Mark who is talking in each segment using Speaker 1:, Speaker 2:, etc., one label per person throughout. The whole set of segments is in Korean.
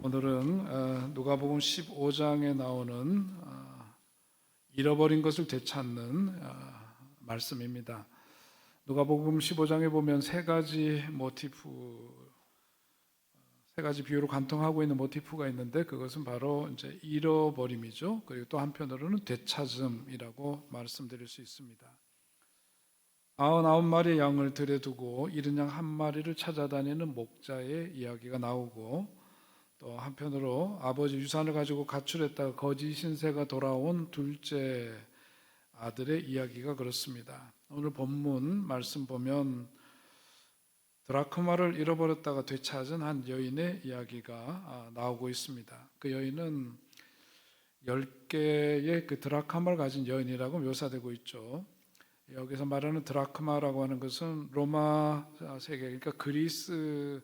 Speaker 1: 오늘은 누가복음 15장에 나오는 잃어버린 것을 되찾는 말씀입니다. 누가복음 15장에 보면 세 가지 비유로 관통하고 있는 모티프가 있는데, 그것은 바로 이제 잃어버림이죠. 그리고 또 한편으로는 되찾음이라고 말씀드릴 수 있습니다. 99마리의 양을 들여두고 잃은 양 한 마리를 찾아다니는 목자의 이야기가 나오고, 또 한편으로 아버지 유산을 가지고 가출했다가 거지 신세가 돌아온 둘째 아들의 이야기가 그렇습니다. 오늘 본문 말씀 보면 드라크마를 잃어버렸다가 되찾은 한 여인의 이야기가 나오고 있습니다. 그 여인은 10개의 그 드라크마를 가진 여인이라고 묘사되고 있죠. 여기서 말하는 드라크마라고 하는 것은 로마 세계, 그러니까 그리스에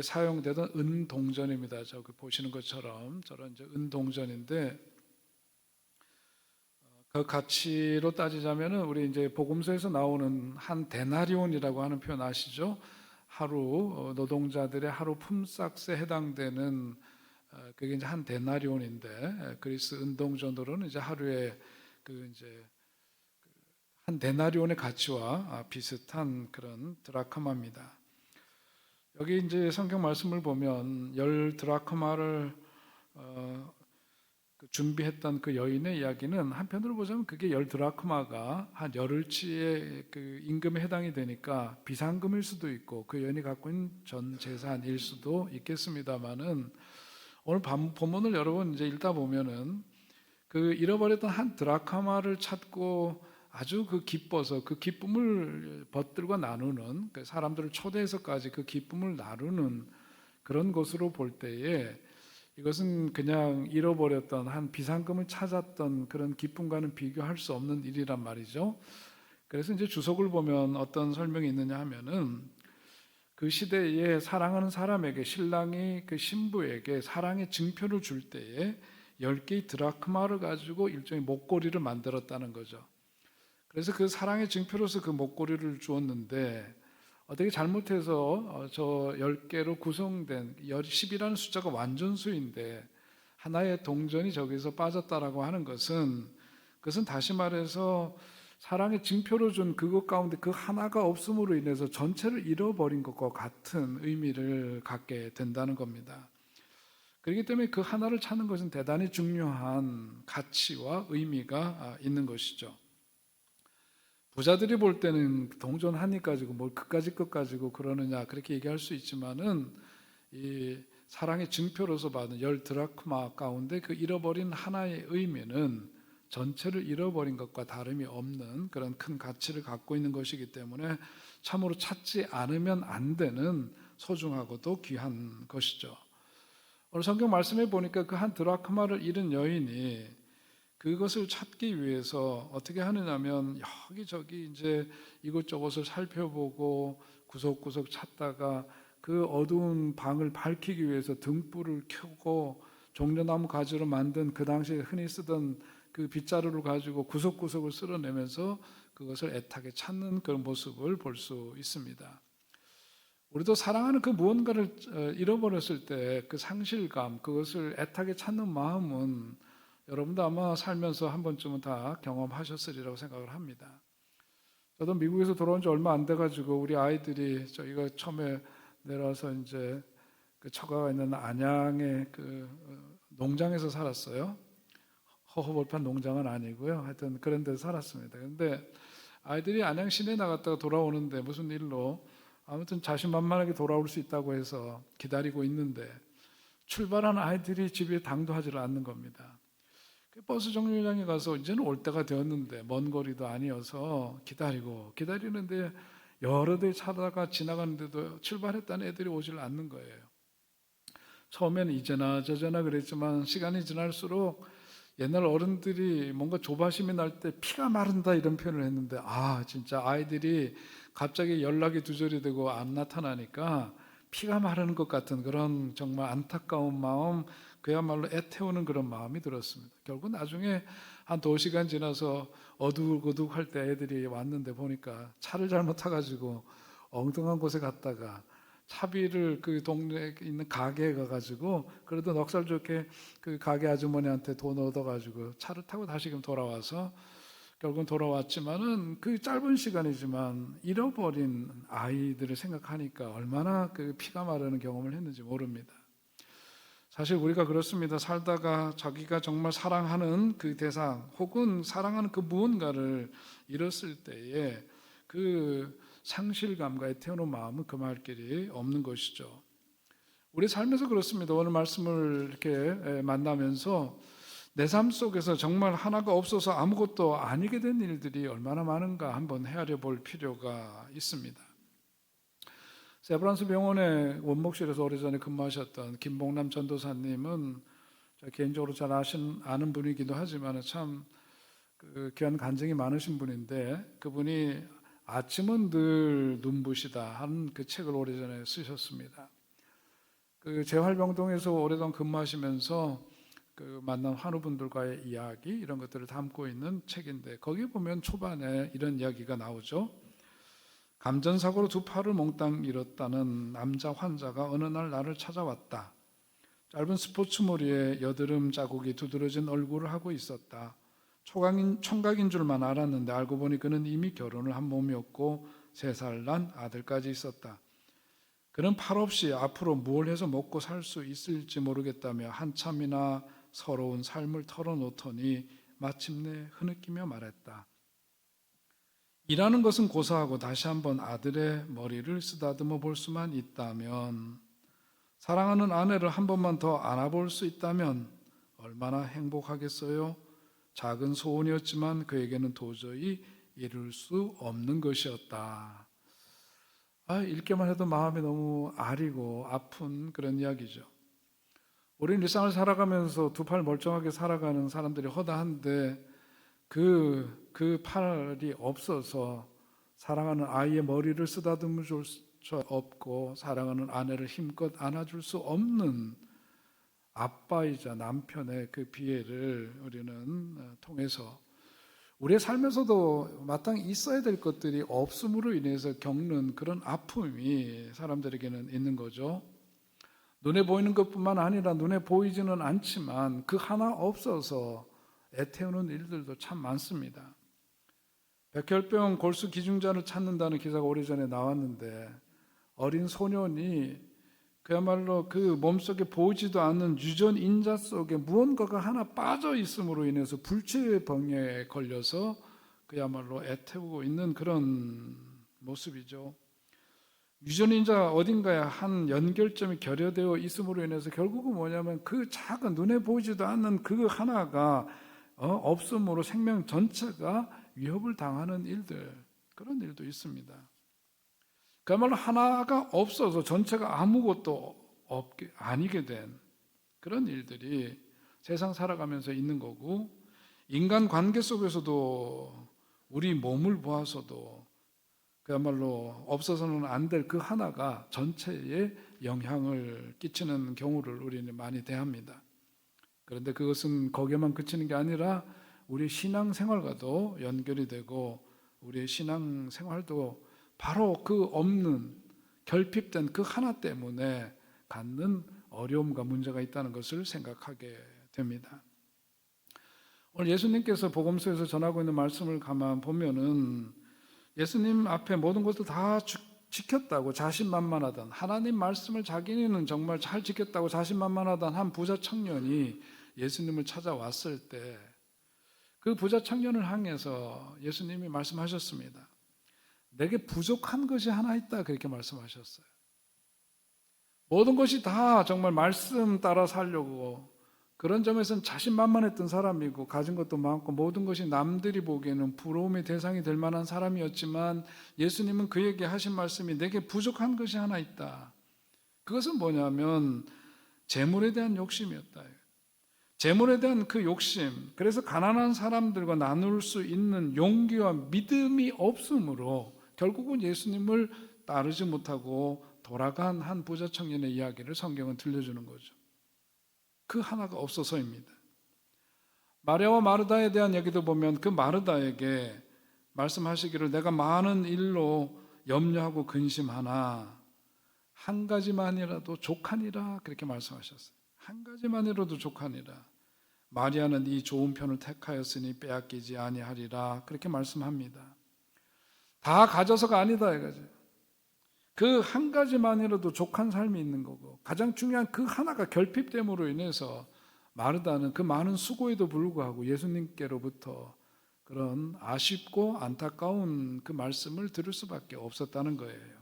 Speaker 1: 사용되던 은동전입니다. 저기 보시는 것처럼 저런 이제 은동전인데, 그 가치로 따지자면은 우리 이제 복음서에서 나오는 한 데나리온이라고 하는 표현 아시죠? 하루 노동자들의 하루 품삯에 해당되는 그게 이제 한 데나리온인데, 그리스 은동전으로는 이제 하루에 그 이제 한 데나리온의 가치와 비슷한 그런 드라크마입니다. 여기 이제 성경 말씀을 보면 10드라크마를 준비했던 그 여인의 이야기는 한편으로 보자면 그게 10드라크마가 한 열흘치의 그 임금에 해당이 되니까 비상금일 수도 있고 그 여인이 갖고 있는 전 재산일 수도 있겠습니다만은, 오늘 본문을 여러분 이제 읽다 보면은 그 잃어버렸던 한 드라크마를 찾고 아주 그 기뻐서 그 기쁨을 벗들과 나누는, 그 사람들을 초대해서까지 그 기쁨을 나누는 그런 것으로 볼 때에 이것은 그냥 잃어버렸던 한 비상금을 찾았던 그런 기쁨과는 비교할 수 없는 일이란 말이죠. 그래서 이제 주석을 보면 어떤 설명이 있느냐 하면은, 그 시대에 사랑하는 사람에게 신랑이 그 신부에게 사랑의 증표를 줄 때에 10개의 드라크마를 가지고 일종의 목걸이를 만들었다는 거죠. 그래서 그 사랑의 증표로서 그 목걸이를 주었는데, 어떻게 잘못해서 저 10개로 구성된 10이라는 숫자가 완전수인데 하나의 동전이 저기서 빠졌다라고 하는 것은, 그것은 다시 말해서 사랑의 증표로 준 그것 가운데 그 하나가 없음으로 인해서 전체를 잃어버린 것과 같은 의미를 갖게 된다는 겁니다. 그렇기 때문에 그 하나를 찾는 것은 대단히 중요한 가치와 의미가 있는 것이죠. 부자들이 볼 때는 동전 한 입 가지고 뭘 그까짓 것 가지고 그러느냐, 그렇게 얘기할 수 있지만은, 이 사랑의 증표로서 받은 10드라크마 가운데 그 잃어버린 하나의 의미는 전체를 잃어버린 것과 다름이 없는 그런 큰 가치를 갖고 있는 것이기 때문에 참으로 찾지 않으면 안 되는 소중하고도 귀한 것이죠. 오늘 성경 말씀에 보니까 그 한 드라크마를 잃은 여인이 그것을 찾기 위해서 어떻게 하느냐면, 여기저기 이제 이곳저곳을 살펴보고 구석구석 찾다가 그 어두운 방을 밝히기 위해서 등불을 켜고 종려나무 가지로 만든 그 당시에 흔히 쓰던 그 빗자루를 가지고 구석구석을 쓸어내면서 그것을 애타게 찾는 그런 모습을 볼 수 있습니다. 우리도 사랑하는 그 무언가를 잃어버렸을 때 그 상실감, 그것을 애타게 찾는 마음은 여러분도 아마 살면서 한 번쯤은 다 경험하셨으리라고 생각을 합니다. 저도 미국에서 돌아온 지 얼마 안 돼가지고 우리 아이들이, 저희가 처음에 내려와서 이제 그 처가가 있는 안양의 그 농장에서 살았어요. 허허벌판 농장은 아니고요. 하여튼 그런 데서 살았습니다. 그런데 아이들이 안양 시내 나갔다가 돌아오는데 무슨 일로 아무튼 자신만만하게 돌아올 수 있다고 해서 기다리고 있는데, 출발한 아이들이 집에 당도하지를 않는 겁니다. 버스 정류장에 가서 이제는 올 때가 되었는데, 먼 거리도 아니어서 기다리는데 여러 대 차가 지나가는데도 출발했다는 애들이 오질 않는 거예요. 처음에는 이제나 저제나 그랬지만 시간이 지날수록 옛날 어른들이 뭔가 조바심이 날 때 피가 마른다 이런 표현을 했는데, 진짜 아이들이 갑자기 연락이 두절이 되고 안 나타나니까 피가 마르는 것 같은 그런 정말 안타까운 마음, 그야말로 애태우는 그런 마음이 들었습니다. 결국 나중에 한 2시간 지나서 어둑어둑할 때 애들이 왔는데 보니까 차를 잘못 타가지고 엉뚱한 곳에 갔다가 차비를 그 동네에 있는 가게에 가가지고 그래도 넉살 좋게 그 가게 아주머니한테 돈 얻어가지고 차를 타고 다시금 돌아와서 결국은 돌아왔지만은 그 짧은 시간이지만 잃어버린 아이들을 생각하니까 얼마나 그 피가 마르는 경험을 했는지 모릅니다. 사실 우리가 그렇습니다. 살다가 자기가 정말 사랑하는 그 대상 혹은 사랑하는 그 무언가를 잃었을 때에 그 상실감과 애태우는 마음은 금할 길이 없는 것이죠. 우리 삶에서 그렇습니다. 오늘 말씀을 이렇게 만나면서 내 삶 속에서 정말 하나가 없어서 아무것도 아니게 된 일들이 얼마나 많은가 한번 헤아려 볼 필요가 있습니다. 세브란스 병원의 원목실에서 오래전에 근무하셨던 김봉남 전도사님은 개인적으로 잘 아는 분이기도 하지만 참 그 귀한 간증이 많으신 분인데, 그분이 아침은 늘 눈부시다 하는 그 책을 오래전에 쓰셨습니다. 그 재활병동에서 오랫동안 근무하시면서 그 만난 환우분들과의 이야기 이런 것들을 담고 있는 책인데, 거기 보면 초반에 이런 이야기가 나오죠. 감전사고로 두 팔을 몽땅 잃었다는 남자 환자가 어느 날 나를 찾아왔다. 짧은 스포츠머리에 여드름 자국이 두드러진 얼굴을 하고 있었다. 총각인 줄만 알았는데 알고 보니 그는 이미 결혼을 한 몸이었고 3살 난 아들까지 있었다. 그는 팔 없이 앞으로 뭘 해서 먹고 살 수 있을지 모르겠다며 한참이나 서러운 삶을 털어놓더니 마침내 흐느끼며 말했다. 일하는 것은 고사하고 다시 한번 아들의 머리를 쓰다듬어 볼 수만 있다면, 사랑하는 아내를 한 번만 더 안아볼 수 있다면 얼마나 행복하겠어요? 작은 소원이었지만 그에게는 도저히 이룰 수 없는 것이었다. 읽기만 해도 마음이 너무 아리고 아픈 그런 이야기죠. 우리는 일상을 살아가면서 두 팔 멀쩡하게 살아가는 사람들이 허다한데 그 팔이 없어서 사랑하는 아이의 머리를 쓰다듬어 줄 수 없고 사랑하는 아내를 힘껏 안아줄 수 없는 아빠이자 남편의 그 비애를 우리는 통해서 우리의 삶에서도 마땅히 있어야 될 것들이 없음으로 인해서 겪는 그런 아픔이 사람들에게는 있는 거죠. 눈에 보이는 것뿐만 아니라 눈에 보이지는 않지만 그 하나 없어서 애태우는 일들도 참 많습니다. 백혈병 골수 기증자를 찾는다는 기사가 오래전에 나왔는데, 어린 소년이 그야말로 그 몸속에 보이지도 않는 유전 인자 속에 무언가가 하나 빠져 있음으로 인해서 불치병에 걸려서 그야말로 애태우고 있는 그런 모습이죠. 유전 인자 어딘가에 한 연결점이 결여되어 있음으로 인해서 결국은 뭐냐면 그 작은 눈에 보이지도 않는 그 하나가 없음으로 생명 전체가 위협을 당하는 일들, 그런 일도 있습니다. 그야말로 하나가 없어서 전체가 아무것도 아니게 된 그런 일들이 세상 살아가면서 있는 거고, 인간 관계 속에서도 우리 몸을 보아서도 그야말로 없어서는 안 될 그 하나가 전체에 영향을 끼치는 경우를 우리는 많이 대합니다. 그런데 그것은 거기에만 그치는 게 아니라 우리 신앙생활과도 연결이 되고, 우리의 신앙생활도 바로 그 없는 결핍된 그 하나 때문에 갖는 어려움과 문제가 있다는 것을 생각하게 됩니다. 오늘 예수님께서 복음서에서 전하고 있는 말씀을 가만 보면은 예수님 앞에 모든 것을 다 지켰다고 자신만만하던, 하나님 말씀을 자기는 정말 잘 지켰다고 자신만만하던 한 부자 청년이 예수님을 찾아왔을 때 그 부자 청년을 향해서 예수님이 말씀하셨습니다. 내게 부족한 것이 하나 있다, 그렇게 말씀하셨어요. 모든 것이 다 정말 말씀 따라 살려고, 그런 점에서는 자신만만했던 사람이고 가진 것도 많고 모든 것이 남들이 보기에는 부러움의 대상이 될 만한 사람이었지만, 예수님은 그에게 하신 말씀이 내게 부족한 것이 하나 있다. 그것은 뭐냐면 재물에 대한 욕심이었다. 재물에 대한 그 욕심, 그래서 가난한 사람들과 나눌 수 있는 용기와 믿음이 없으므로 결국은 예수님을 따르지 못하고 돌아간 한 부자 청년의 이야기를 성경은 들려주는 거죠. 그 하나가 없어서입니다. 마리아와 마르다에 대한 얘기도 보면 그 마르다에게 말씀하시기를 내가 많은 일로 염려하고 근심하나 한 가지만이라도 족하니라 그렇게 말씀하셨어요. 한 가지만이라도 족하니라. 마리아는 이 좋은 편을 택하였으니 빼앗기지 아니하리라 그렇게 말씀합니다. 다 가져서가 아니다 이거죠. 그 한 가지만이라도 족한 삶이 있는 거고, 가장 중요한 그 하나가 결핍됨으로 인해서 마르다는 그 많은 수고에도 불구하고 예수님께로부터 그런 아쉽고 안타까운 그 말씀을 들을 수밖에 없었다는 거예요.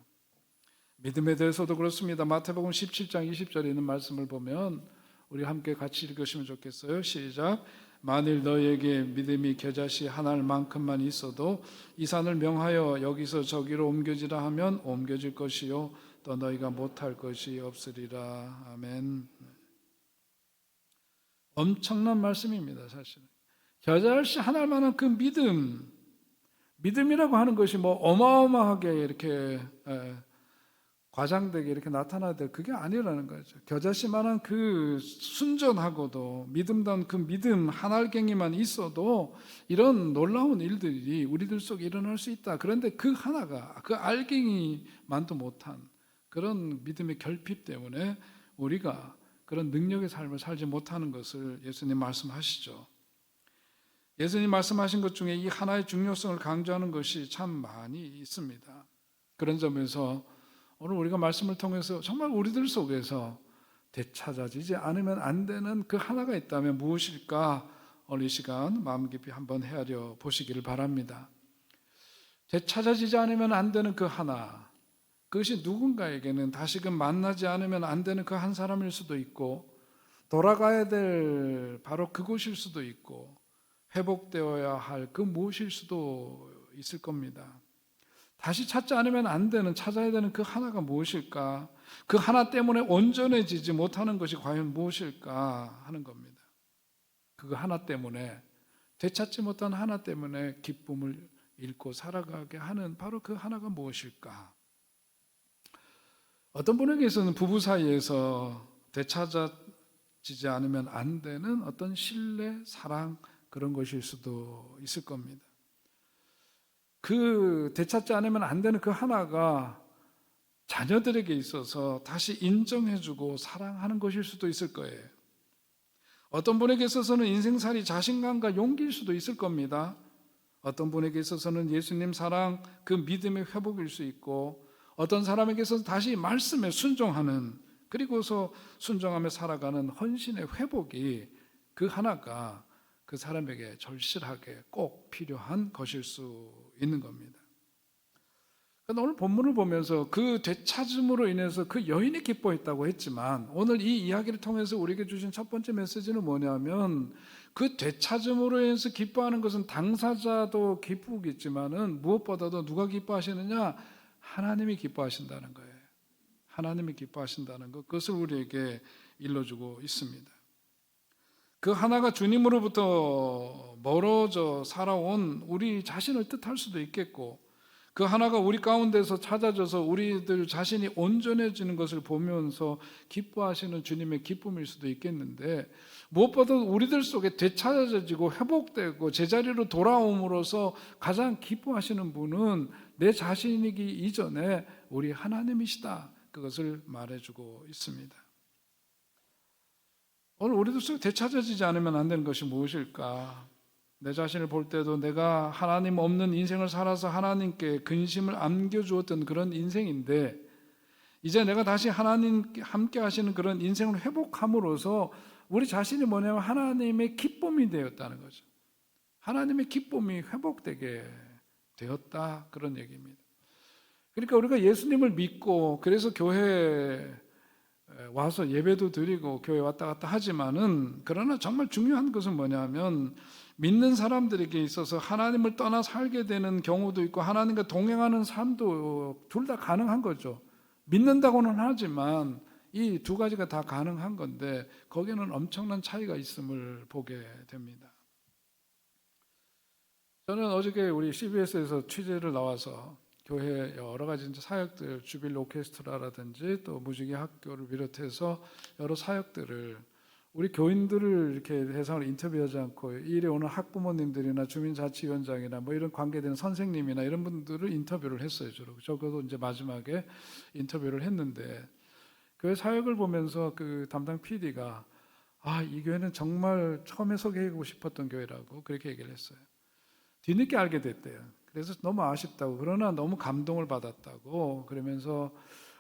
Speaker 1: 믿음에 대해서도 그렇습니다. 마태복음 17장 20절에 있는 말씀을 보면 우리 함께 같이 읽으시면 좋겠어요. 시작. 만일 너희에게 믿음이 겨자씨 한 알만큼만 있어도 이 산을 명하여 여기서 저기로 옮겨지라 하면 옮겨질 것이요 또 너희가 못할 것이 없으리라. 아멘. 엄청난 말씀입니다. 사실은 겨자씨 한 알만한 그 믿음이라고 하는 것이 뭐 어마어마하게 이렇게 과장되게 이렇게 나타나야 될 그게 아니라는 거죠. 겨자씨만한 그 순전하고도 믿음다운 그 믿음 한 알갱이만 있어도 이런 놀라운 일들이 우리들 속에 일어날 수 있다. 그런데 그 하나가 그 알갱이만도 못한 그런 믿음의 결핍 때문에 우리가 그런 능력의 삶을 살지 못하는 것을 예수님 말씀하시죠. 예수님 말씀하신 것 중에 이 하나의 중요성을 강조하는 것이 참 많이 있습니다. 그런 점에서 오늘 우리가 말씀을 통해서 정말 우리들 속에서 되찾아지지 않으면 안 되는 그 하나가 있다면 무엇일까? 오늘 이 시간 마음 깊이 한번 헤아려 보시기를 바랍니다. 되찾아지지 않으면 안 되는 그 하나, 그것이 누군가에게는 다시금 만나지 않으면 안 되는 그 한 사람일 수도 있고, 돌아가야 될 바로 그곳일 수도 있고, 회복되어야 할 그 무엇일 수도 있을 겁니다. 다시 찾지 않으면 안 되는, 찾아야 되는 그 하나가 무엇일까? 그 하나 때문에 온전해지지 못하는 것이 과연 무엇일까 하는 겁니다. 그 하나 때문에, 되찾지 못한 하나 때문에 기쁨을 잃고 살아가게 하는 바로 그 하나가 무엇일까? 어떤 분에게서는 부부 사이에서 되찾아지지 않으면 안 되는 어떤 신뢰, 사랑 그런 것일 수도 있을 겁니다. 그 되찾지 않으면 안 되는 그 하나가 자녀들에게 있어서 다시 인정해주고 사랑하는 것일 수도 있을 거예요. 어떤 분에게 있어서는 인생살이 자신감과 용기일 수도 있을 겁니다. 어떤 분에게 있어서는 예수님 사랑, 그 믿음의 회복일 수 있고, 어떤 사람에게 있어서 다시 말씀에 순종하는, 그리고서 순종하며 살아가는 헌신의 회복이 그 하나가 그 사람에게 절실하게 꼭 필요한 것일 수 있는 겁니다. 오늘 본문을 보면서 그 되찾음으로 인해서 그 여인이 기뻐했다고 했지만, 오늘 이 이야기를 통해서 우리에게 주신 첫 번째 메시지는 뭐냐면, 그 되찾음으로 인해서 기뻐하는 것은 당사자도 기쁘겠지만은 무엇보다도 누가 기뻐하시느냐? 하나님이 기뻐하신다는 거예요. 하나님이 기뻐하신다는 것, 그것을 우리에게 일러주고 있습니다. 그 하나가 주님으로부터 멀어져 살아온 우리 자신을 뜻할 수도 있겠고, 그 하나가 우리 가운데서 찾아져서 우리들 자신이 온전해지는 것을 보면서 기뻐하시는 주님의 기쁨일 수도 있겠는데, 무엇보다 우리들 속에 되찾아지고 회복되고 제자리로 돌아옴으로써 가장 기뻐하시는 분은 내 자신이기 이전에 우리 하나님이시다, 그것을 말해주고 있습니다. 오늘 우리들 속에 되찾아지지 않으면 안 되는 것이 무엇일까? 내 자신을 볼 때도 내가 하나님 없는 인생을 살아서 하나님께 근심을 안겨주었던 그런 인생인데, 이제 내가 다시 하나님께 함께 하시는 그런 인생을 회복함으로써 우리 자신이 뭐냐면 하나님의 기쁨이 되었다는 거죠. 하나님의 기쁨이 회복되게 되었다, 그런 얘기입니다. 그러니까 우리가 예수님을 믿고 그래서 교회에 와서 예배도 드리고 교회 왔다 갔다 하지만은, 그러나 정말 중요한 것은 뭐냐면 믿는 사람들에게 있어서 하나님을 떠나 살게 되는 경우도 있고 하나님과 동행하는 삶도 둘 다 가능한 거죠. 믿는다고는 하지만 이 두 가지가 다 가능한 건데 거기에는 엄청난 차이가 있음을 보게 됩니다. 저는 어저께 우리 CBS에서 취재를 나와서 교회 여러 가지 사역들, 주빌 오케스트라라든지 또 무지개 학교를 비롯해서 여러 사역들을 우리 교인들을 이렇게 대상으로 인터뷰하지 않고 이 일에 오는 학부모님들이나 주민자치위원장이나 뭐 이런 관계되는 선생님이나 이런 분들을 인터뷰를 했어요. 주로. 저도 이제 마지막에 인터뷰를 했는데 교회 사역을 보면서 그 담당 PD가 이 교회는 정말 처음에 소개하고 싶었던 교회라고 그렇게 얘기를 했어요. 뒤늦게 알게 됐대요. 그래서 너무 아쉽다고, 그러나 너무 감동을 받았다고 그러면서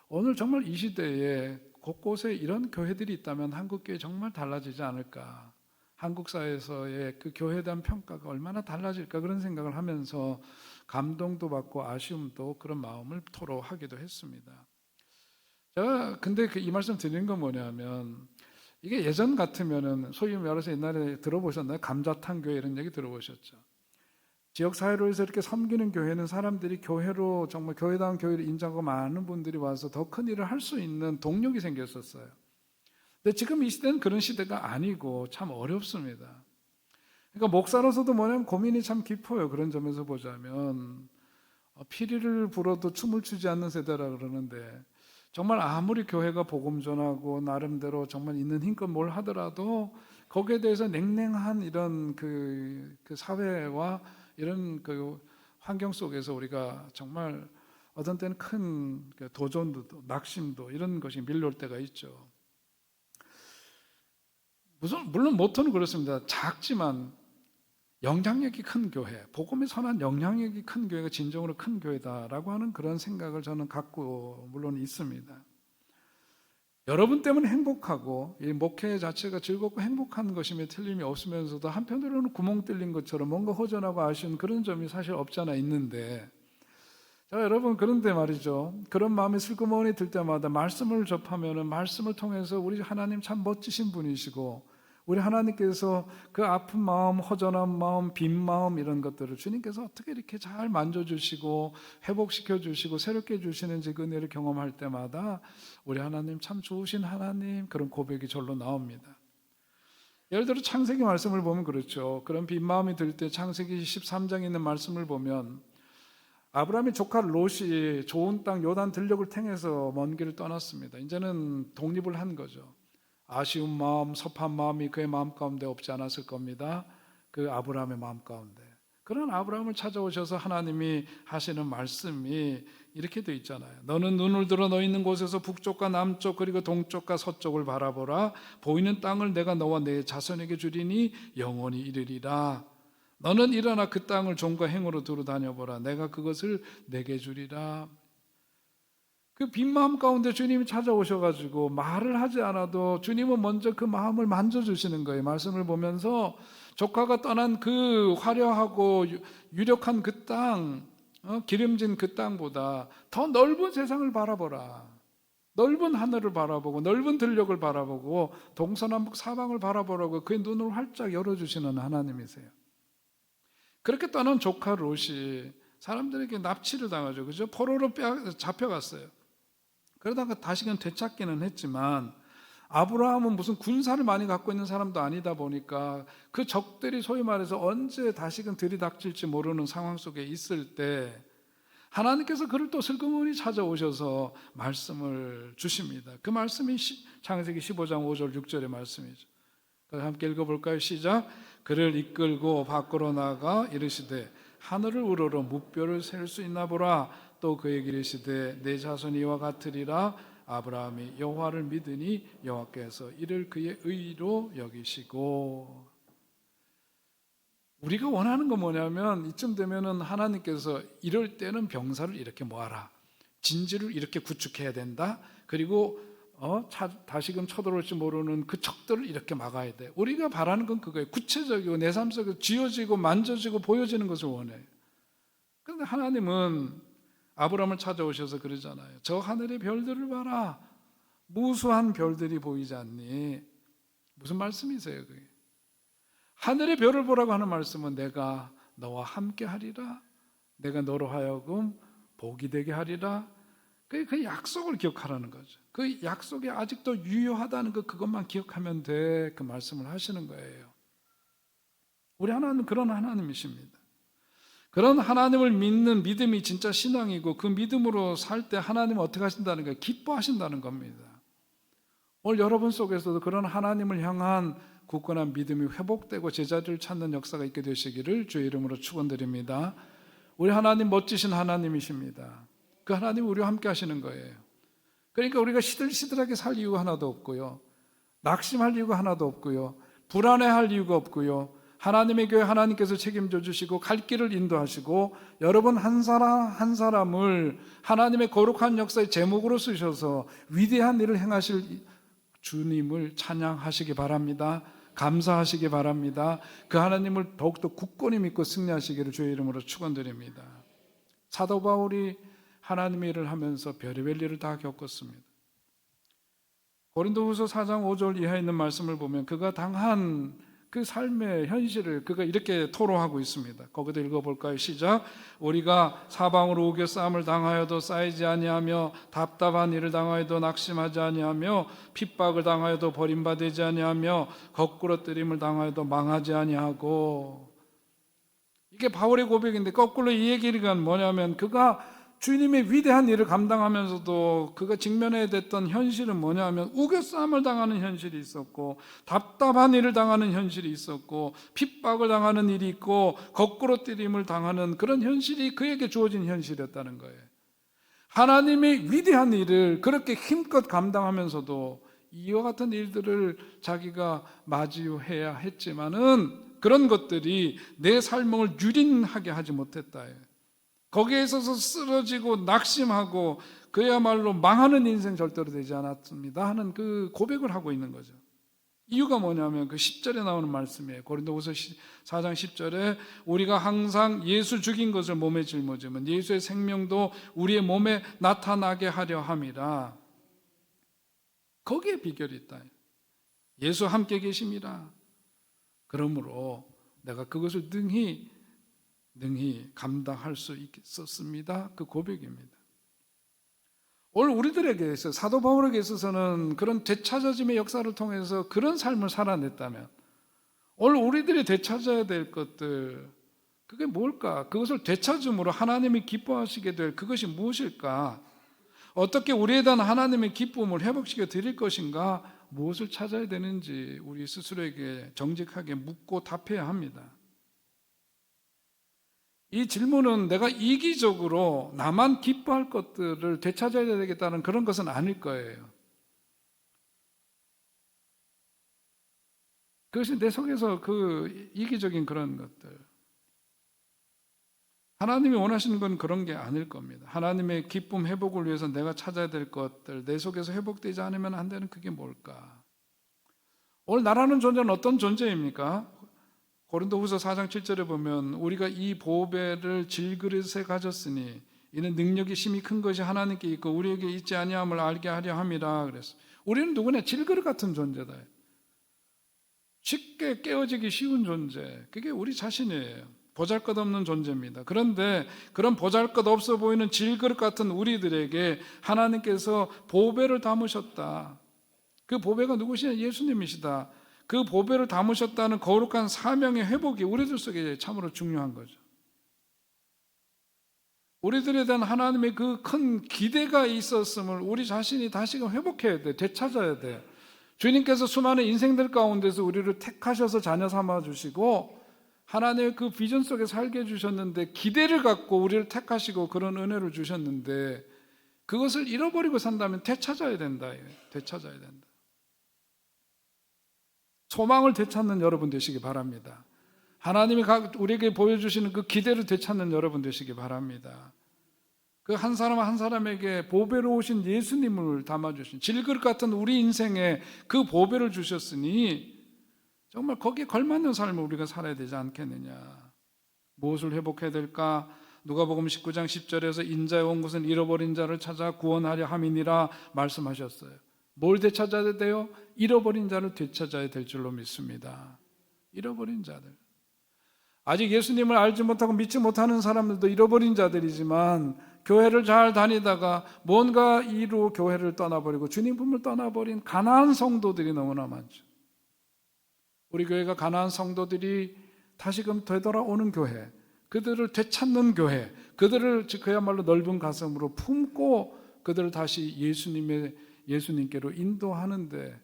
Speaker 1: 오늘 정말 이 시대에 곳곳에 이런 교회들이 있다면 한국 교회 정말 달라지지 않을까, 한국 사회에서의 그 교회에 대한 평가가 얼마나 달라질까 그런 생각을 하면서 감동도 받고 아쉬움도 그런 마음을 토로하기도 했습니다. 제가 근데 이 말씀 드리는 건 뭐냐면, 이게 예전 같으면은 소위 말해서 옛날에 들어보셨나요? 감자탕 교회 이런 얘기 들어보셨죠? 지역 사회로 해서 이렇게 섬기는 교회는 사람들이 교회로 정말 교회다운 교회를 인정하고 많은 분들이 와서 더 큰 일을 할 수 있는 동력이 생겼었어요. 근데 지금 이 시대는 그런 시대가 아니고 참 어렵습니다. 그러니까 목사로서도 뭐냐면 고민이 참 깊어요. 그런 점에서 보자면 피리를 불어도 춤을 추지 않는 세대라 그러는데, 정말 아무리 교회가 복음 전하고 나름대로 정말 있는 힘껏 뭘 하더라도 거기에 대해서 냉랭한 이런 그 사회와 이런 그 환경 속에서 우리가 정말 어떤 때는 큰 도전도 낙심도 이런 것이 밀려올 때가 있죠. 물론 모토는 그렇습니다. 작지만 영향력이 큰 교회, 복음에 선한 영향력이 큰 교회가 진정으로 큰 교회다라고 하는 그런 생각을 저는 갖고 물론 있습니다. 여러분 때문에 행복하고 이 목회 자체가 즐겁고 행복한 것임에 틀림이 없으면서도 한편으로는 구멍 뚫린 것처럼 뭔가 허전하고 아쉬운 그런 점이 사실 없지 않아 있는데, 자, 여러분, 그런데 말이죠, 그런 마음이 슬그머니 들 때마다 말씀을 접하면은 말씀을 통해서 우리 하나님 참 멋지신 분이시고, 우리 하나님께서 그 아픈 마음, 허전한 마음, 빈 마음 이런 것들을 주님께서 어떻게 이렇게 잘 만져주시고 회복시켜 주시고 새롭게 해주시는지 그 은혜를 경험할 때마다 우리 하나님 참 좋으신 하나님, 그런 고백이 절로 나옵니다. 예를 들어 창세기 말씀을 보면 그렇죠. 그런 빈 마음이 들 때 창세기 13장에 있는 말씀을 보면 아브라함의 조카 롯이 좋은 땅 요단 들녘을 통해서 먼 길을 떠났습니다. 이제는 독립을 한 거죠. 아쉬운 마음, 섭한 마음이 그의 마음 가운데 없지 않았을 겁니다. 그 아브라함의 마음 가운데. 그런 아브라함을 찾아오셔서 하나님이 하시는 말씀이 이렇게 되어 있잖아요. 너는 눈을 들어 너 있는 곳에서 북쪽과 남쪽 그리고 동쪽과 서쪽을 바라보라. 보이는 땅을 내가 너와 내 자손에게 주리니 영원히 이르리라. 너는 일어나 그 땅을 종과 행으로 두루 다녀보라. 내가 그것을 내게 주리라. 그 빈 마음 가운데 주님이 찾아오셔가지고 말을 하지 않아도 주님은 먼저 그 마음을 만져주시는 거예요. 말씀을 보면서 조카가 떠난 그 화려하고 유력한 그 땅, 기름진 그 땅보다 더 넓은 세상을 바라보라. 넓은 하늘을 바라보고 넓은 들녘을 바라보고 동서남북 사방을 바라보라고 그의 눈을 활짝 열어주시는 하나님이세요. 그렇게 떠난 조카 롯이 사람들에게 납치를 당하죠. 그죠? 포로로 잡혀갔어요. 그러다가 다시금 되찾기는 했지만 아브라함은 무슨 군사를 많이 갖고 있는 사람도 아니다 보니까 그 적들이 소위 말해서 언제 다시금 들이닥칠지 모르는 상황 속에 있을 때 하나님께서 그를 또 슬그머니 찾아오셔서 말씀을 주십니다. 그 말씀이 창세기 15장 5절 6절의 말씀이죠. 함께 읽어볼까요? 시작. 그를 이끌고 밖으로 나가 이르시되 하늘을 우러러 무뼈를 셀 수 있나 보라. 또 그에게 이르시되 내 자손이 이와 같으리라. 아브라함이 여호와를 믿으니 여호와께서 이를 그의 의로 여기시고. 우리가 원하는 건 뭐냐면 이쯤 되면은 하나님께서 이럴 때는 병사를 이렇게 모아라, 진지를 이렇게 구축해야 된다, 그리고 다시금 쳐들어올지 모르는 그 적들을 이렇게 막아야 돼. 우리가 바라는 건 그거예요. 구체적이고 내 삶 속에 쥐어지고 만져지고 보여지는 것을 원해요. 그런데 하나님은 아브라함을 찾아오셔서 그러잖아요. 저 하늘의 별들을 봐라. 무수한 별들이 보이지 않니? 무슨 말씀이세요 그게? 하늘의 별을 보라고 하는 말씀은 내가 너와 함께 하리라. 내가 너로 하여금 복이 되게 하리라. 그 약속을 기억하라는 거죠. 그 약속이 아직도 유효하다는 그것만 기억하면 돼. 그 말씀을 하시는 거예요. 우리 하나님은 그런 하나님이십니다. 그런 하나님을 믿는 믿음이 진짜 신앙이고 그 믿음으로 살 때 하나님은 어떻게 하신다는 거예요? 기뻐하신다는 겁니다. 오늘 여러분 속에서도 그런 하나님을 향한 굳건한 믿음이 회복되고 제자들을 찾는 역사가 있게 되시기를 주의 이름으로 축원드립니다. 우리 하나님 멋지신 하나님이십니다. 그 하나님 우리와 함께 하시는 거예요. 그러니까 우리가 시들시들하게 살 이유가 하나도 없고요, 낙심할 이유가 하나도 없고요, 불안해할 이유가 없고요, 하나님의 교회 하나님께서 책임져 주시고 갈 길을 인도하시고 여러분 한 사람 한 사람을 하나님의 거룩한 역사의 제목으로 쓰셔서 위대한 일을 행하실 주님을 찬양하시기 바랍니다. 감사하시기 바랍니다. 그 하나님을 더욱더 굳건히 믿고 승리하시기를 주의 이름으로 축원드립니다. 사도 바울이 하나님의 일을 하면서 별의별 일을 다 겪었습니다. 고린도후서 4장 5절 이하에 있는 말씀을 보면 그가 당한 그 삶의 현실을 그가 이렇게 토로하고 있습니다. 거기도 읽어볼까요? 시작. 우리가 사방으로 우겨 싸움을 당하여도 쌓이지 아니하며 답답한 일을 당하여도 낙심하지 아니하며 핍박을 당하여도 버림받지 아니하며 거꾸로 뜨림을 당하여도 망하지 아니하고. 이게 바울의 고백인데 거꾸로 이 얘기가 뭐냐면 그가 주님의 위대한 일을 감당하면서도 그가 직면해야 됐던 현실은 뭐냐면 우겨싸움을 당하는 현실이 있었고 답답한 일을 당하는 현실이 있었고 핍박을 당하는 일이 있고 거꾸로 뜨림을 당하는 그런 현실이 그에게 주어진 현실이었다는 거예요. 하나님의 위대한 일을 그렇게 힘껏 감당하면서도 이와 같은 일들을 자기가 마주해야 했지만은 그런 것들이 내 삶을 유린하게 하지 못했다. 거기에 있어서 쓰러지고 낙심하고 그야말로 망하는 인생 절대로 되지 않았습니다 하는 그 고백을 하고 있는 거죠. 이유가 뭐냐면 그 10절에 나오는 말씀이에요. 고린도후서 4장 10절에 우리가 항상 예수 죽인 것을 몸에 짊어지면 예수의 생명도 우리의 몸에 나타나게 하려 함이라. 거기에 비결이 있다. 예수 함께 계심이라. 그러므로 내가 그것을 능히 감당할 수 있었습니다. 그 고백입니다. 오늘 우리들에게 있어서 사도 바울에게 있어서는 그런 되찾아짐의 역사를 통해서 그런 삶을 살아냈다면 오늘 우리들이 되찾아야 될 것들 그게 뭘까? 그것을 되찾음으로 하나님이 기뻐하시게 될 그것이 무엇일까? 어떻게 우리에 대한 하나님의 기쁨을 회복시켜 드릴 것인가? 무엇을 찾아야 되는지 우리 스스로에게 정직하게 묻고 답해야 합니다. 이 질문은 내가 이기적으로 나만 기뻐할 것들을 되찾아야 되겠다는 그런 것은 아닐 거예요. 그것이 내 속에서 그 이기적인 그런 것들, 하나님이 원하시는 건 그런 게 아닐 겁니다. 하나님의 기쁨 회복을 위해서 내가 찾아야 될 것들, 내 속에서 회복되지 않으면 안 되는 그게 뭘까? 오늘 나라는 존재는 어떤 존재입니까? 고린도후서 4장 7절에 보면 우리가 이 보배를 질그릇에 가졌으니 이는 능력이 심히 큰 것이 하나님께 있고 우리에게 있지 아니함을 알게 하려 함이라 그랬어요. 우리는 누구나 질그릇 같은 존재다. 쉽게 깨어지기 쉬운 존재, 그게 우리 자신이에요. 보잘것없는 존재입니다. 그런데 그런 보잘것없어 보이는 질그릇 같은 우리들에게 하나님께서 보배를 담으셨다. 그 보배가 누구시냐? 예수님이시다. 그 보배를 담으셨다는 거룩한 사명의 회복이 우리들 속에 참으로 중요한 거죠. 우리들에 대한 하나님의 그 큰 기대가 있었음을 우리 자신이 다시금 회복해야 돼. 되찾아야 돼. 주님께서 수많은 인생들 가운데서 우리를 택하셔서 자녀 삼아 주시고 하나님의 그 비전 속에 살게 해주셨는데 기대를 갖고 우리를 택하시고 그런 은혜를 주셨는데 그것을 잃어버리고 산다면 되찾아야 된다. 되찾아야 된다. 소망을 되찾는 여러분 되시기 바랍니다. 하나님이 우리에게 보여주시는 그 기대를 되찾는 여러분 되시기 바랍니다. 그 한 사람 한 사람에게 보배로 오신 예수님을 담아주신 질그릇 같은 우리 인생에 그 보배를 주셨으니 정말 거기에 걸맞는 삶을 우리가 살아야 되지 않겠느냐. 무엇을 회복해야 될까? 누가복음 19장 10절에서 인자의 온 곳은 잃어버린 자를 찾아 구원하려 함이니라 말씀하셨어요. 뭘 되찾아야 돼요? 잃어버린 자를 되찾아야 될 줄로 믿습니다. 잃어버린 자들. 아직 예수님을 알지 못하고 믿지 못하는 사람들도 잃어버린 자들이지만 교회를 잘 다니다가 뭔가 이루 교회를 떠나버리고 주님 품을 떠나버린 가난한 성도들이 너무나 많죠. 우리 교회가 가난한 성도들이 다시금 되돌아오는 교회, 그들을 되찾는 교회, 그들을 그야말로 넓은 가슴으로 품고 그들을 다시 예수님의 예수님께로 인도하는데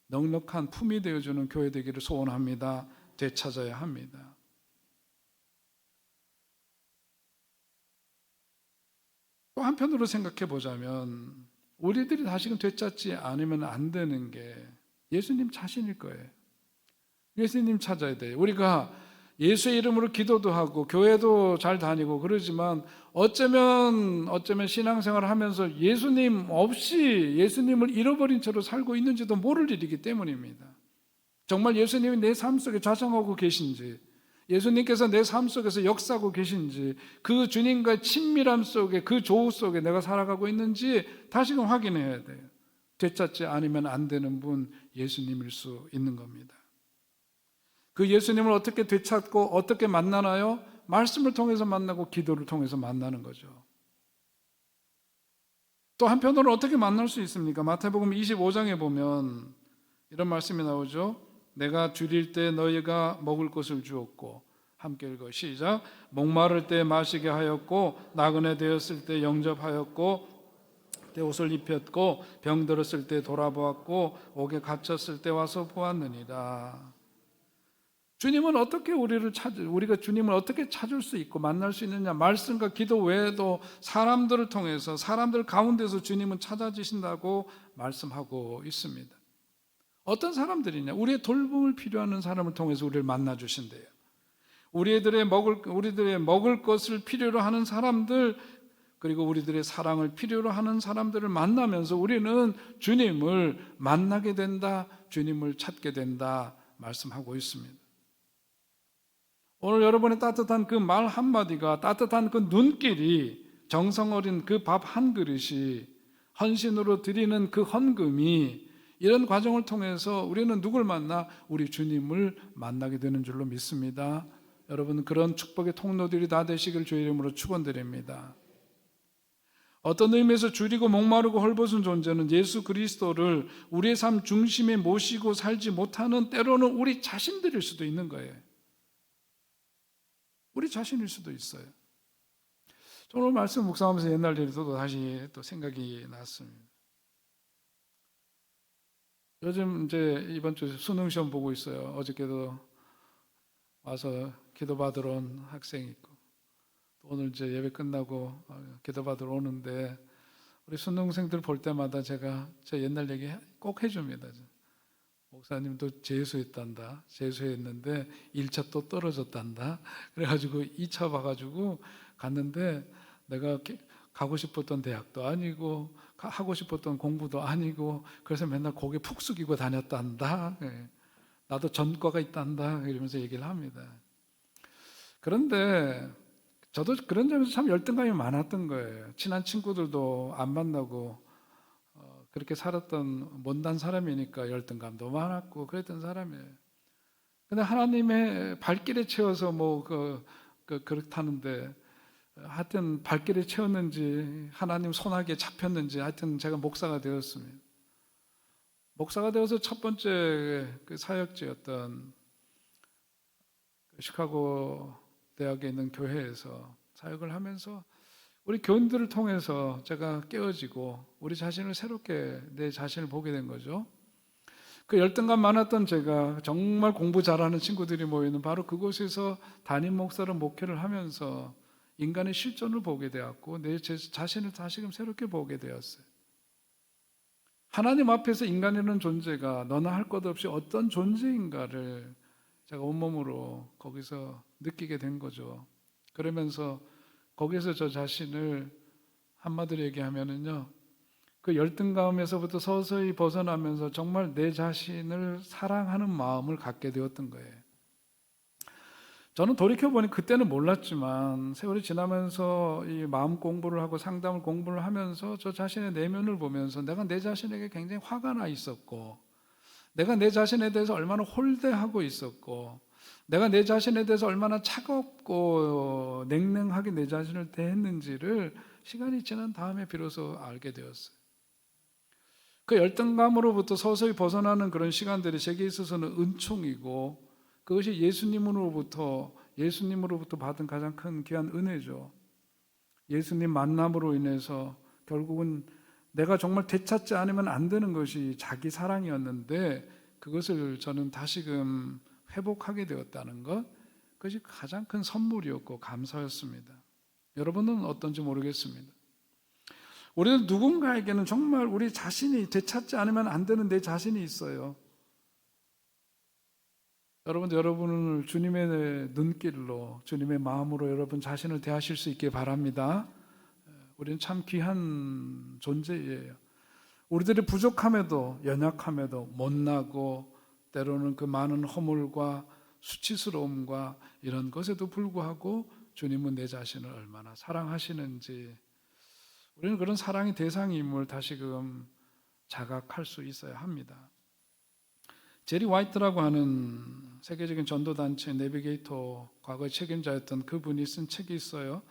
Speaker 1: 넉넉한 품이 되어주는 교회 되기를 소원합니다. 되찾아야 합니다. 또 한편으로 생각해 보자면 우리들이 다시금 되찾지 않으면 안 되는 게 예수님 자신일 거예요. 예수님 찾아야 돼요. 우리가 예수의 이름으로 기도도 하고 교회도 잘 다니고 그러지만 어쩌면 신앙생활을 하면서 예수님 없이 예수님을 잃어버린 채로 살고 있는지도 모를 일이기 때문입니다. 정말 예수님이 내 삶 속에 좌정하고 계신지, 예수님께서 내 삶 속에서 역사하고 계신지, 그 주님과의 친밀함 속에, 그 조우 속에 내가 살아가고 있는지 다시금 확인해야 돼요. 되찾지 않으면 안 되는 분 예수님일 수 있는 겁니다. 그 예수님을 어떻게 되찾고 어떻게 만나나요? 말씀을 통해서 만나고 기도를 통해서 만나는 거죠. 또 한편으로는 어떻게 만날 수 있습니까? 마태복음 25장에 보면 이런 말씀이 나오죠. 내가 줄일 때 너희가 먹을 것을 주었고, 함께 읽어 시작. 목마를 때 마시게 하였고, 나그네 되었을 때 영접하였고, 때 옷을 입혔고, 병들었을 때 돌아보았고, 옥에 갇혔을 때 와서 보았느니라. 주님은 어떻게 우리가 주님을 어떻게 찾을 수 있고 만날 수 있느냐? 말씀과 기도 외에도 사람들을 통해서, 사람들 가운데서 주님은 찾아지신다고 말씀하고 있습니다. 어떤 사람들이냐? 우리의 돌봄을 필요하는 사람을 통해서 우리를 만나 주신대요. 우리들의 먹을 것을 필요로 하는 사람들, 그리고 우리들의 사랑을 필요로 하는 사람들을 만나면서 우리는 주님을 만나게 된다, 주님을 찾게 된다 말씀하고 있습니다. 오늘 여러분의 따뜻한 그 말 한마디가, 따뜻한 그 눈길이, 정성 어린 그 밥 한 그릇이, 헌신으로 드리는 그 헌금이, 이런 과정을 통해서 우리는 누굴 만나? 우리 주님을 만나게 되는 줄로 믿습니다. 여러분, 그런 축복의 통로들이 다 되시길 주의 이름으로 축원드립니다. 어떤 의미에서 줄이고 목마르고 헐벗은 존재는 예수 그리스도를 우리의 삶 중심에 모시고 살지 못하는, 때로는 우리 자신들일 수도 있는 거예요. 우리 자신일 수도 있어요. 오늘 말씀 묵상하면서 옛날 일이 또 다시 생각이 났습니다. 요즘 이제 이번 주 수능 시험 보고 있어요. 어저께도 와서 기도받으러 온 학생이 있고, 오늘 이제 예배 끝나고 기도받으러 오는데, 우리 수능생들 볼 때마다 제가 제 옛날 얘기 꼭 해줍니다. 목사님도 재수했단다. 재수했는데 1차 또 떨어졌단다. 그래가지고 2차 봐가지고 갔는데, 내가 가고 싶었던 대학도 아니고 하고 싶었던 공부도 아니고, 그래서 맨날 고개 푹 숙이고 다녔단다. 나도 전과가 있단다. 이러면서 얘기를 합니다. 그런데 저도 그런 점에서 참 열등감이 많았던 거예요. 친한 친구들도 안 만나고 그렇게 살았던 못난 사람이니까 열등감도 많았고 그랬던 사람이에요. 근데 하나님의 발길에 채워서 그렇다는데, 하여튼 발길에 채웠는지 하나님 손아귀에 잡혔는지 하여튼 제가 목사가 되었습니다. 목사가 되어서 첫 번째 그 사역지였던 시카고 대학에 있는 교회에서 사역을 하면서 우리 교인들을 통해서 제가 깨어지고 우리 자신을 새롭게, 내 자신을 보게 된 거죠. 그 열등감 많았던 제가 정말 공부 잘하는 친구들이 모이는 바로 그곳에서 담임 목사로 목회를 하면서 인간의 실존을 보게 되었고, 내 자신을 다시금 새롭게 보게 되었어요. 하나님 앞에서 인간이라는 존재가 너나 할 것 없이 어떤 존재인가를 제가 온몸으로 거기서 느끼게 된 거죠. 그러면서 거기서 저 자신을 한마디로 얘기하면은요, 그 열등감에서부터 서서히 벗어나면서 정말 내 자신을 사랑하는 마음을 갖게 되었던 거예요. 저는 돌이켜보니 그때는 몰랐지만 세월이 지나면서 이 마음 공부를 하고 상담을 공부를 하면서 저 자신의 내면을 보면서 내가 내 자신에게 굉장히 화가 나 있었고, 내가 내 자신에 대해서 얼마나 홀대하고 있었고, 내가 내 자신에 대해서 얼마나 차갑고 냉랭하게 내 자신을 대했는지를 시간이 지난 다음에 비로소 알게 되었어요. 그 열등감으로부터 서서히 벗어나는 그런 시간들이 제게 있어서는 은총이고, 그것이 예수님으로부터 받은 가장 큰 귀한 은혜죠. 예수님 만남으로 인해서 결국은 내가 정말 되찾지 않으면 안 되는 것이 자기 사랑이었는데 그것을 저는 다시금 회복하게 되었다는 것, 그것이 가장 큰 선물이었고 감사였습니다. 여러분은 어떤지 모르겠습니다. 우리는 누군가에게는 정말 우리 자신이 되찾지 않으면 안 되는 내 자신이 있어요. 여러분을 주님의 눈길로, 주님의 마음으로 여러분 자신을 대하실 수 있게 바랍니다. 우리는 참 귀한 존재예요. 우리들의 부족함에도, 연약함에도, 못나고 때로는 그 많은 허물과 수치스러움과 이런 것에도 불구하고 주님은 내 자신을 얼마나 사랑하시는지, 우리는 그런 사랑의 대상임을 다시금 자각할 수 있어야 합니다. 제리 화이트라고 하는 세계적인 전도단체 내비게이터 과거의 책임자였던 그분이 쓴 책이 있어요.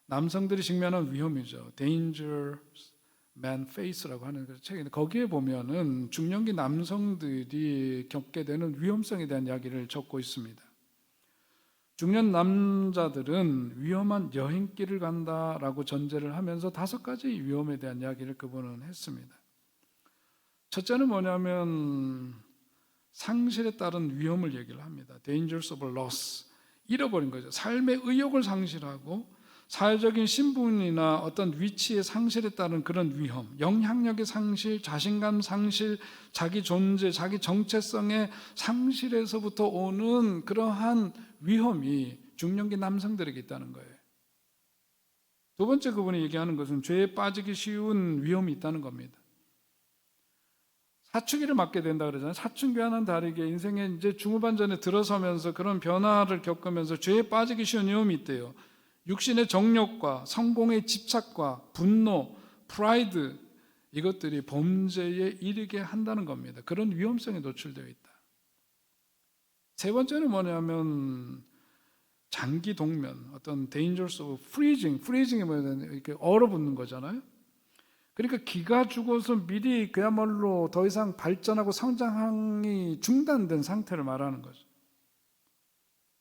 Speaker 1: 남성들이 직면한 위험이죠. Danger Man Face라고 하는 그 책인데, 거기에 보면은 중년기 남성들이 겪게 되는 위험성에 대한 이야기를 적고 있습니다. 중년 남자들은 위험한 여행길을 간다라고 전제를 하면서 5가지 위험에 대한 이야기를 그분은 했습니다. 첫째는 뭐냐면 상실에 따른 위험을 얘기를 합니다. Dangers of loss, 잃어버린 거죠. 삶의 의욕을 상실하고 사회적인 신분이나 어떤 위치의 상실에 따른 그런 위험, 영향력의 상실, 자신감 상실, 자기 존재, 자기 정체성의 상실에서부터 오는 그러한 위험이 중년기 남성들에게 있다는 거예요. 두 번째, 그분이 얘기하는 것은 죄에 빠지기 쉬운 위험이 있다는 겁니다. 사춘기를 맞게 된다 그러잖아요. 사춘기와는 다르게 인생의 이제 중후반전에 들어서면서 그런 변화를 겪으면서 죄에 빠지기 쉬운 위험이 있대요. 육신의 정욕과 성공의 집착과 분노, 프라이드, 이것들이 범죄에 이르게 한다는 겁니다. 그런 위험성에 노출되어 있다. 세 번째는 뭐냐면 장기 동면, 어떤 dangers of freezing, freezing이 뭐냐면 이렇게 얼어붙는 거잖아요. 그러니까 기가 죽어서 미리 그야말로 더 이상 발전하고 성장이 중단된 상태를 말하는 거죠.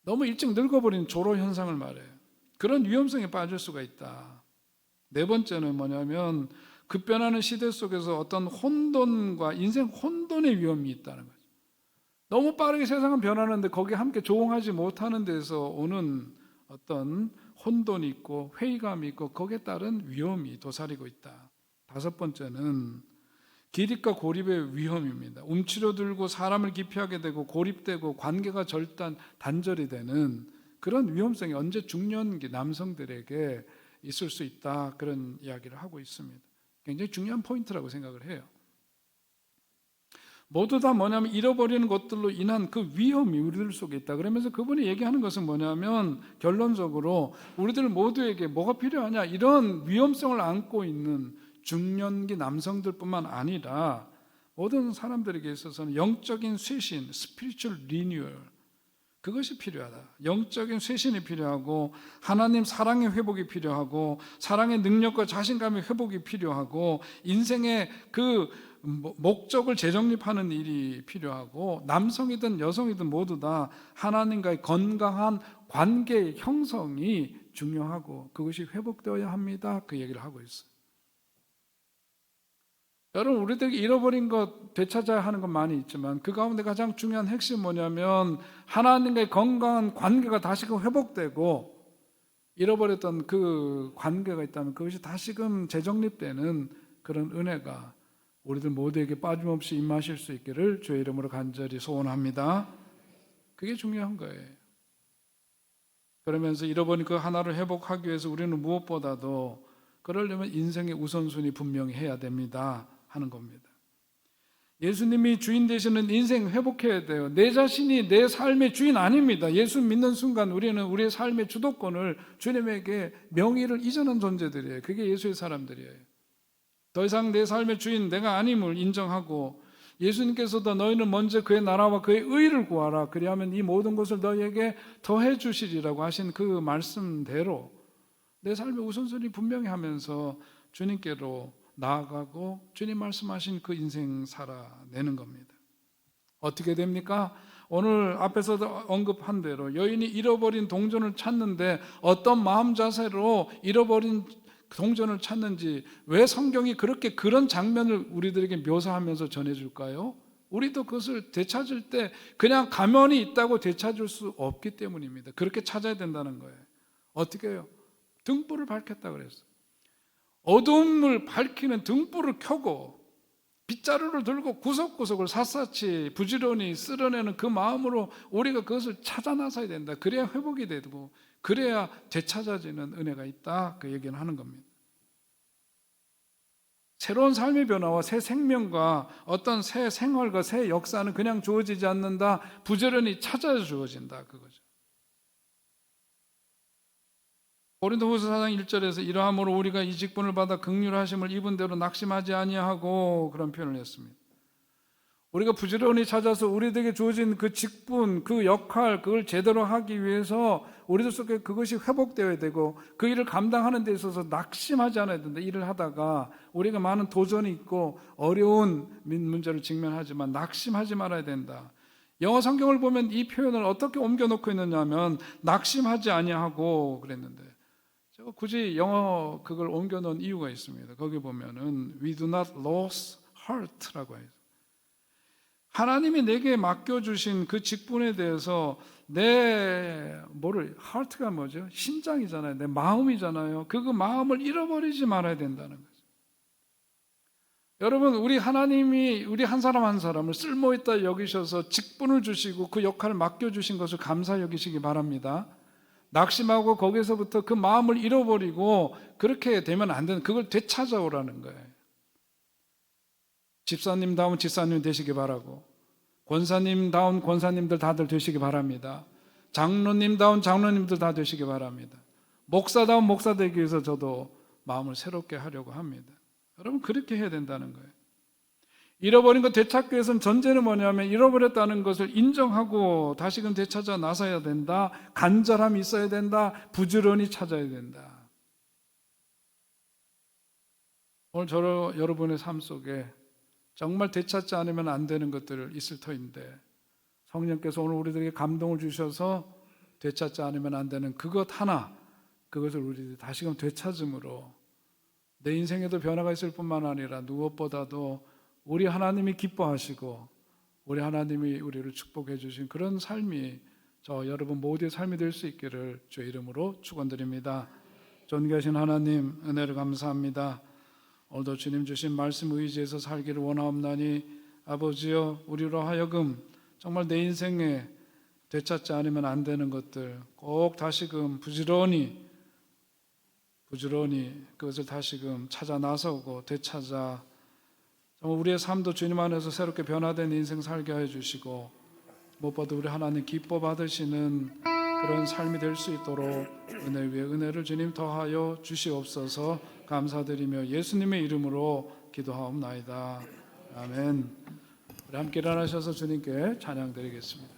Speaker 1: 너무 일찍 늙어버린 조로 현상을 말해요. 그런 위험성에 빠질 수가 있다. 네 번째는 뭐냐면 급변하는 시대 속에서 어떤 혼돈과 인생 혼돈의 위험이 있다는 거죠. 너무 빠르게 세상은 변하는데 거기에 함께 조응하지 못하는 데서 오는 어떤 혼돈이 있고 회의감이 있고 거기에 따른 위험이 도사리고 있다. 5번째는 기립과 고립의 위험입니다. 움츠러들고 사람을 기피하게 되고 고립되고 관계가 단절이 되는 그런 위험성이 언제 중년기 남성들에게 있을 수 있다, 그런 이야기를 하고 있습니다. 굉장히 중요한 포인트라고 생각을 해요. 모두 다 뭐냐면 잃어버리는 것들로 인한 그 위험이 우리들 속에 있다. 그러면서 그분이 얘기하는 것은 뭐냐면 결론적으로 우리들 모두에게 뭐가 필요하냐, 이런 위험성을 안고 있는 중년기 남성들뿐만 아니라 모든 사람들에게 있어서는 영적인 쇄신, spiritual renewal, 그것이 필요하다. 영적인 쇄신이 필요하고 하나님 사랑의 회복이 필요하고 사랑의 능력과 자신감의 회복이 필요하고 인생의 그 목적을 재정립하는 일이 필요하고 남성이든 여성이든 모두 다 하나님과의 건강한 관계 형성이 중요하고 그것이 회복되어야 합니다. 그 얘기를 하고 있어요. 여러분, 우리들이 잃어버린 것 되찾아야 하는 건 많이 있지만 그 가운데 가장 중요한 핵심은 뭐냐면 하나님과의 건강한 관계가 다시금 회복되고 잃어버렸던 그 관계가 있다면 그것이 다시금 재정립되는 그런 은혜가 우리들 모두에게 빠짐없이 임하실 수 있기를 주의 이름으로 간절히 소원합니다. 그게 중요한 거예요. 그러면서 잃어버린 그 하나를 회복하기 위해서 우리는 무엇보다도 그러려면 인생의 우선순위 분명히 해야 됩니다 하는 겁니다. 예수님이 주인 되시는 인생 회복해야 돼요. 내 자신이 내 삶의 주인 아닙니다. 예수 믿는 순간 우리는 우리의 삶의 주도권을 주님에게 명의를 이전한 존재들이에요. 그게 예수의 사람들이에요. 더 이상 내 삶의 주인 내가 아님을 인정하고 예수님께서도 너희는 먼저 그의 나라와 그의 의를 구하라, 그리하면 이 모든 것을 너희에게 더해 주시리라고 하신 그 말씀대로 내 삶의 우선순위 분명히 하면서 주님께로 나아가고 주님 말씀하신 그 인생 살아내는 겁니다. 어떻게 됩니까? 오늘 앞에서도 언급한 대로 여인이 잃어버린 동전을 찾는데 어떤 마음 자세로 잃어버린 동전을 찾는지, 왜 성경이 그렇게 그런 장면을 우리들에게 묘사하면서 전해줄까요? 우리도 그것을 되찾을 때 그냥 가면이 있다고 되찾을 수 없기 때문입니다. 그렇게 찾아야 된다는 거예요. 어떻게 해요? 등불을 밝혔다 그랬어요. 어둠을 밝히는 등불을 켜고 빗자루를 들고 구석구석을 샅샅이 부지런히 쓸어내는 그 마음으로 우리가 그것을 찾아 나서야 된다. 그래야 회복이 되고 그래야 되찾아지는 은혜가 있다. 그 얘기는 하는 겁니다. 새로운 삶의 변화와 새 생명과 어떤 새 생활과 새 역사는 그냥 주어지지 않는다. 부지런히 찾아 주어진다. 그거죠. 고린도후서 4장 1절에서 이러함으로 우리가 이 직분을 받아 긍휼하심을 입은 대로 낙심하지 아니하고, 그런 표현을 했습니다. 우리가 부지런히 찾아서 우리에게 주어진 그 직분, 그 역할, 그걸 제대로 하기 위해서 우리들 속에 그것이 회복되어야 되고, 그 일을 감당하는 데 있어서 낙심하지 않아야 된다. 일을 하다가 우리가 많은 도전이 있고 어려운 문제를 직면하지만 낙심하지 말아야 된다. 영어 성경을 보면 이 표현을 어떻게 옮겨놓고 있느냐 하면 낙심하지 아니하고 그랬는데, 제가 굳이 영어 그걸 옮겨놓은 이유가 있습니다. 거기 보면은 We do not lose heart라고 해요. 하나님이 내게 맡겨주신 그 직분에 대해서 heart가 뭐죠? 심장이잖아요. 내 마음이잖아요. 그 마음을 잃어버리지 말아야 된다는 거죠. 여러분, 우리 하나님이 우리 한 사람 한 사람을 쓸모있다 여기셔서 직분을 주시고 그 역할을 맡겨주신 것을 감사 여기시기 바랍니다. 낙심하고 거기서부터 그 마음을 잃어버리고 그렇게 되면 안 되는, 그걸 되찾아오라는 거예요. 집사님다운 집사님 되시기 바라고, 권사님다운 권사님들 다들 되시기 바랍니다. 장로님다운 장로님들 다 되시기 바랍니다. 목사다운 목사 되기 위해서 저도 마음을 새롭게 하려고 합니다. 여러분, 그렇게 해야 된다는 거예요. 잃어버린 것 되찾기 위해서는 전제는 뭐냐면 잃어버렸다는 것을 인정하고 다시금 되찾아 나서야 된다. 간절함이 있어야 된다. 부지런히 찾아야 된다. 오늘 여러분의 삶 속에 정말 되찾지 않으면 안 되는 것들 있을 터인데, 성령께서 오늘 우리들에게 감동을 주셔서 되찾지 않으면 안 되는 그것 하나, 그것을 우리들이 다시금 되찾음으로 내 인생에도 변화가 있을 뿐만 아니라 무엇보다도 우리 하나님이 기뻐하시고 우리 하나님이 우리를 축복해 주신 그런 삶이 저 여러분 모두의 삶이 될 수 있기를 주의 이름으로 축원드립니다. 존귀하신 하나님, 은혜를 감사합니다. 오늘도 주님 주신 말씀 의지해서 살기를 원하옵나니 아버지여, 우리로 하여금 정말 내 인생에 되찾지 않으면 안 되는 것들 꼭 다시금 부지런히 그것을 다시금 찾아 나서고 되찾아 정말 우리의 삶도 주님 안에서 새롭게 변화된 인생 살게 해 주시고, 무엇보다 우리 하나님 기뻐 받으시는 그런 삶이 될 수 있도록 은혜 위에 은혜를 주님 더하여 주시옵소서. 감사드리며 예수님의 이름으로 기도하옵나이다. 아멘. 우리 함께 일어나셔서 주님께 찬양 드리겠습니다.